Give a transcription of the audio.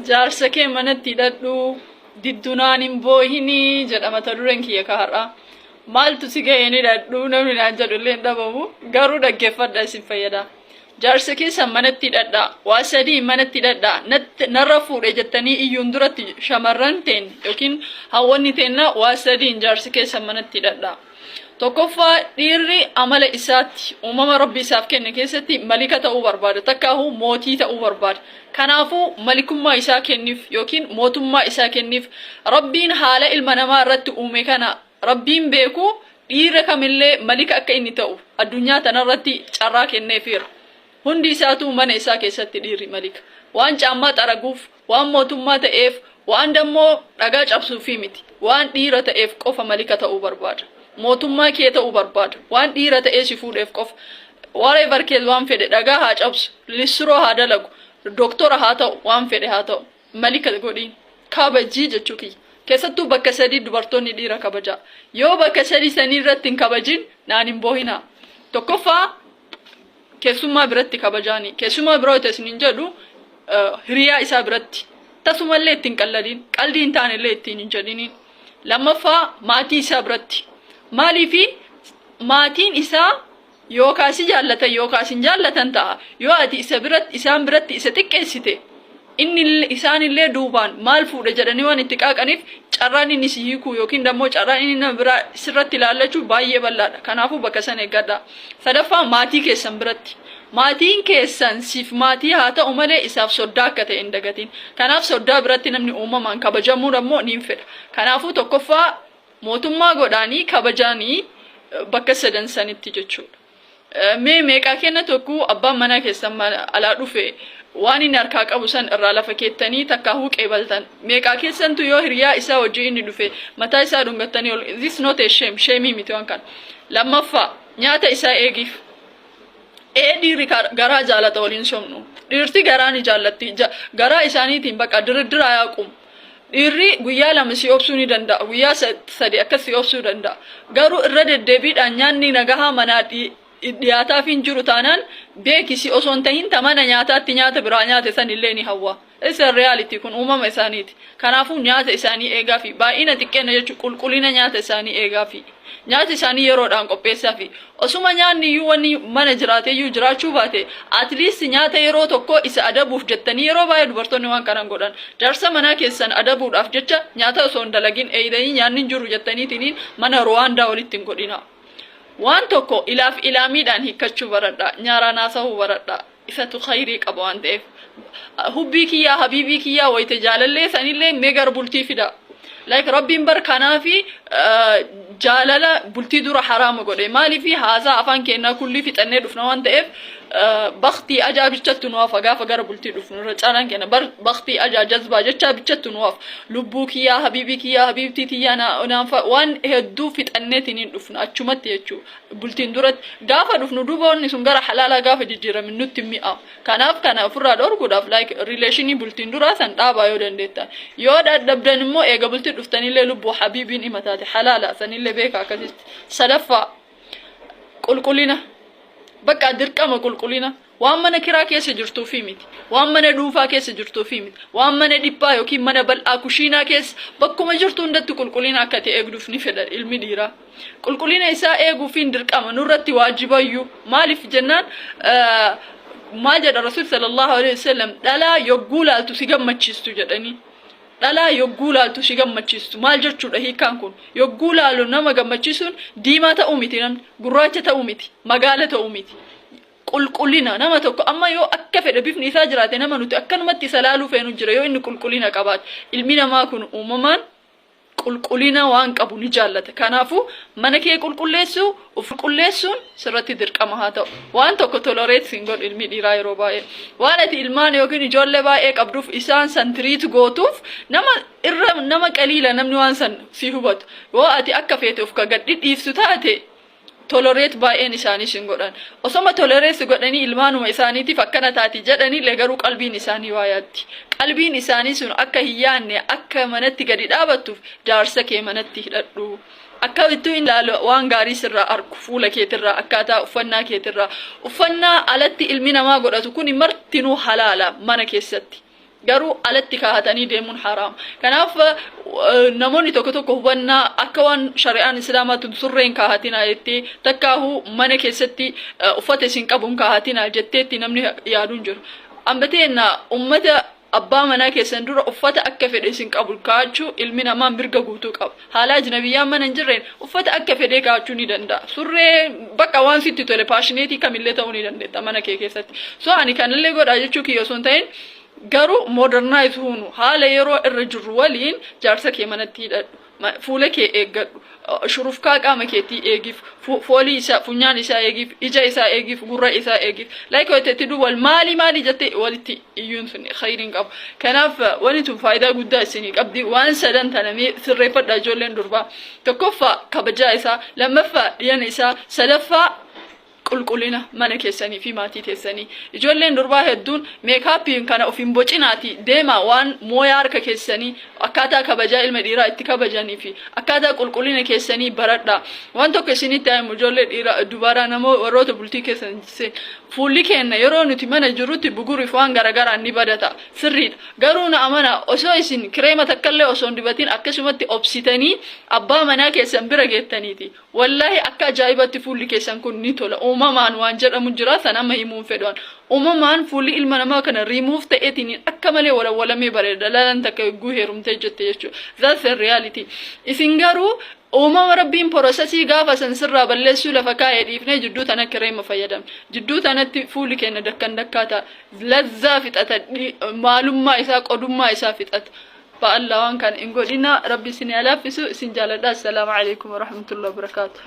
Jaarsakee manatti hidhadhu diddunaan hin boohini jedhama ta dureen kiyya kahar'a. Maaltu si ga'een hidhadhu namni naan jedhullee hin dhabamu garuu dhaggeeffadha isin fayyada. Jaarsakee san manatti hidhadha waa sadii manatti hidhadha narra fuudhe jettanii iyyuun duratti shamarran teen yookiin hawwanni teenna waa sadiin jaarsakee san manatti hidhadha. Tokkoffaa dhiirri amala isaatti uumama rabbi isaaf kenne keessatti malika ta'uu barbaada takkaahu mootii ta'uu barbaada. Kanaafuu malikummaa isaa kenniif yookiin mootummaa isaa kenniif rabbiin haala ilma namaa irratti uume kana rabbiin beeku dhiira kamillee malika akka inni ta'u addunyaa tanarratti carraa kenneefira. Hundi isaatu mana isaa keessatti dhiirri malika. Waan caammaa xaraguuf, waan mootummaa ta'eef, waan dammoo dhagaa cabsuufi miti. Waan dhiira ta'eef qofa malika ta'uu barbaada. Mootummaa kee ta'uu barbaada. Waan dhiira ta'ee si fuudheef qofa. Whatever kees waan fedhe dhagaa haa cabsu, lissuroo haa dalagu, doktora haa ta'u, waan fedhe haa ta'u. Malika godhiin. Kabajii jechuu kiyya. Keessattuu bakka sadii dubartoonni dhiira kabajaa. Yoo bakka sadii sanii irratti hin kabajin naan hin boohinaa. Tokkoffaa keessummaa biratti kabajaani. Keessummaa biroo isin jedhu hiriyaa isaa biratti. Tasumallee ittiin qalladin, qaldii hin taanellee ittiin hin jedhiniin. Lammaffaa maatii isaa biratti. Maaliifi maatiin isaa yookaas jaallatan yookaas hin jaallatan ta'a. Yoo ati isaan biratti isa xiqqeessite inni isaanillee duubaan maal fuudhe jedhanii waan itti qaaqaniif carraan inni si hiikuu yookiin dammoo carraan inni nama biraa sirratti ilaallachuu baay'ee bal'aadha. Kanaafuu bakka sana eeggadha. Sadaffaa maatii keessan biratti. Maatiin keessan siif maatii haa ta'u malee isaaf soddaa akka ta'e hin dagatiin. Kanaaf soddaa biratti namni uumamaan kabajamuu dammoo niin fedha. Kanaafuu tokkoffaa mootummaa godhaanii kabajaanii bakka sadan sanitti jechuudha. Meeqaa kenna tokko abbaan manaa keessan alaa dhufe waan inni harkaa qabu san irraa lafa keettanii takkaahuu qeebaltan. Meeqaa keessantu yoo hiriyaa isaa hojii inni dhufe mataa isaa dhungattanii this not a shame, shamii miti waan kana. Lammaffaa nyaata isaa eegiif. Dhiirri garaa jaalata waliin somnu. Dhiirti garaa ni jaallatti. Garaa isaaniitiin bakka diriiraa yaaqumu. Dhiirri guyyaa lama si obsuu ni danda'a. Guyyaa sadi akkas si obsuu danda'a. Garuu irra deddeebiidhaan nyaanni nagahaa manaa dhiyaataaf hin jiru taanaan beekisi osoo hin tahin tamana nyaataatti nyaata biraa nyaate sanillee ni hawwa. Isa reality kun uumama isaaniiti. Kanaafuu nyaata isaanii eegaafi baay'ina xiqqeena jechuun qulqullina nyaata isaanii eegaafi. Nyaata isaanii yeroodhaan qopheessaafi. Osuma nyaanni iyyuu wanni mana jiraateyyuu jiraachuu baate at least nyaata yeroo tokko isa adabuuf jettanii yeroo baay'ee dubartoonni waan kanan godhan. Jaarsa manaa keessan adabuudhaaf jecha nyaata osoo hin dalagin eeyidanii nyaanni hin jiru jettaniitiin mana Ruwaandaa walitti hin godhina. Waan tokko ilaaf ilaamiidhaan hiikkachuu baradha. Nyaaraan haasa'uu baradha. Isatu khayrii qaba waan ta'eef. Hubbii kiyyaa habiibii kiyyaa wayite jaalallee sanillee meegar bultii fida. Like rabbiin barkanaa fi jaalala bultii dura haraama godhe. Maaliif haasaa afaan kennaa kulli fixannee dhufna waan ta'eef baktii ajaa bichatti nuwaaf gaafa gara bultii dhufnu irra caalaan kenna. Baktii ajaa jazbaa jechaa bichatti nuwaaf lubbuu kiyyaa habiibii kiyyaa habiibtii kiyyaa naanfa waan hedduu fixanneetiin hin dhufnu achumatti jechuudha. Bultiin duratti gaafa dhufnu duuba wanni sun gara halaalaa gaafa jijjiiramin nutti mi'aawu. Kanaaf kana ofirraa dhorkuudhaaf like relationii bultiin duraa san dhaabaa yoo dandeettan. Yoo dadhabdan immoo eega bultii dhuftanillee lubbuu habiibiin himataate halaala sanillee beeka akkasitti. Sadaffaa qulqullina. Bakka dirqama qulqullina. Waan mana kiraa keessa jirtuu fi miti. Waan mana dhuunfaa keessa jirtuu fi miti. Waan mana dhiphaa yookiin mana bal'aa kushiinaa keessa bakkuma jirtu hundatti qulqullina akka ta'e eegduuf ni fedha ilmi dhiiraa. Qulqullina isaa eeguufiin dirqama nurratti waajibayyuu. Maaliif jennaan maal jedha Rasuul sallallahu alaihi wasallam dhalaa yogguu laaltu si gammachiistu jedhanii. Dhalaa yogguu laaltu si gammachiistu maal jechuudha hiikaan kun yogguu laalu nama gammachiisuun diimaa ta'uu miti namni gurraacha ta'uu miti magaala ta'uu miti qulqullina nama tokko amma yoo akka fedhe bifni isaa jiraate nama nuti akkanumatti isa laaluu feenu jira yoo inni qulqullina qabaate ilmi namaa kun uumamaan qulqullina waan qabu ni jaallata. Kanaafuu mana kee qulqulleessuu uf qulqulleessuun sirratti dirqama haa ta'u. Waan tokko tolerate hin godhu ilmi dhiiraa yeroo baay'ee. Waan ati ilmaan yookiin ijoollee baay'ee qabduuf isaan san tiriit gootuuf nama qaliila namni waan san si hubatu. Yoo ati akka feete of ka gadhi dhiiftu taate tolerate baay'een isaanii sin godhan. Osoma tolerate godhanii ilmaanuma isaaniitiif akkana taati jedhanii garuu qalbiin isaanii waa yaatti. Qalbiin isaanii sun akka hin yaanne akka manatti gadi dhaabattuuf jaarsa kee manatti hidhadhu. Akka ittuu ilaalu waan gaarii sirraa argu fuula keetirraa akkaataa uffannaa keetirraa. Uffannaa alatti ilmi namaa godhatu kun martinuu halaala mana keessatti. garuu alatti kaa'atanii deemuun haraam. Kanaaf namoonni tokko tokko hubannaa akka waan shari'aan islaamaatu surreen kaa'atinaa jettee takkaahu mana keessatti uffata isin qabuun kaa'atinaa jetteetti namni yaaduun jiru. Ambateena ummata abbaa manaa keessan dura uffata akka fedhe isin qabu kaa'achuu ilmi namaa mirga guutuu qaba. Haala ajnabiyyaan mana hin jirreen uffata akka fedhe kaa'achuu ni danda'a. Surree bakka waan sitti tole paashineetii kamillee ta'uu ni dandeetta mana kee keessatti. So ani kanallee godhaa jechuu kiyya osoo hin ta'in garuu modernize huunu haala yeroo irra jirru waliin jaarsa kee manatti hidhadhu. Fuula kee eeggadhu. Shurufkaa qaama keetii eegif. Foolii isaa funyaan isaa eegif. Ija isaa eegif. Gurra isaa eegif. Like hotetti duwwal maali jettee walitti iyyuun sun khayriin qabu. Kanaaf wanti tun faayidaa guddaa isinii qabdi. Waan sadan tanamee sirreeffadha ijoolleen durbaa. Tokkoffaa kabajaa isaa, lammaffaa dhiyana isaa, sadaffaa qulqullina mana keessanii fi maatii keessanii. Ijoolleen durbaa hedduun meekaapiin kana ofiin bocinaati deema waan mooyaa harka keessanii akkaataa kabajaa ilma dhiiraa itti kabajanii fi akkaataa qulqullina keessanii baradha. Waan tokko isinitti himu ijoollee dhiiraa dubaraa namoo warroota bultii keessan fuulli keenya yeroo nuti mana jirutti buguriif waan garagaraan ni badata. Sirriidha. Garuu na amana osoo isin kireema takkallee osoo hin dibatin akkasumatti obsitanii abbaa manaa keessan bira geettaniiti. Wallahi akka ajaa'ibatti fuulli keessan kun ni tola. Uumamaan waan jedhamu jira san amma himuun fedhan. Uumamaan fuulli ilma namaa kana remove ta'eetiin akka malee walawwalamee bareeda. Lalaan takka eeguu heerumtee jette jechuudha. That's the reality. Isin garuu uumama rabbiin processii gaafa san sirraa balleessuu lafa kaa'ee dhiifnee jidduu tana kireema fayyadamne. Jidduu tanatti fuulli keenya dakkan dakkaata. Lazzaa fixata. Maalummaa isaa qodummaa isaa fixata. فالله وان كان إن قلنا ربي سني ألافسو سنجال السلام عليكم ورحمة الله وبركاته.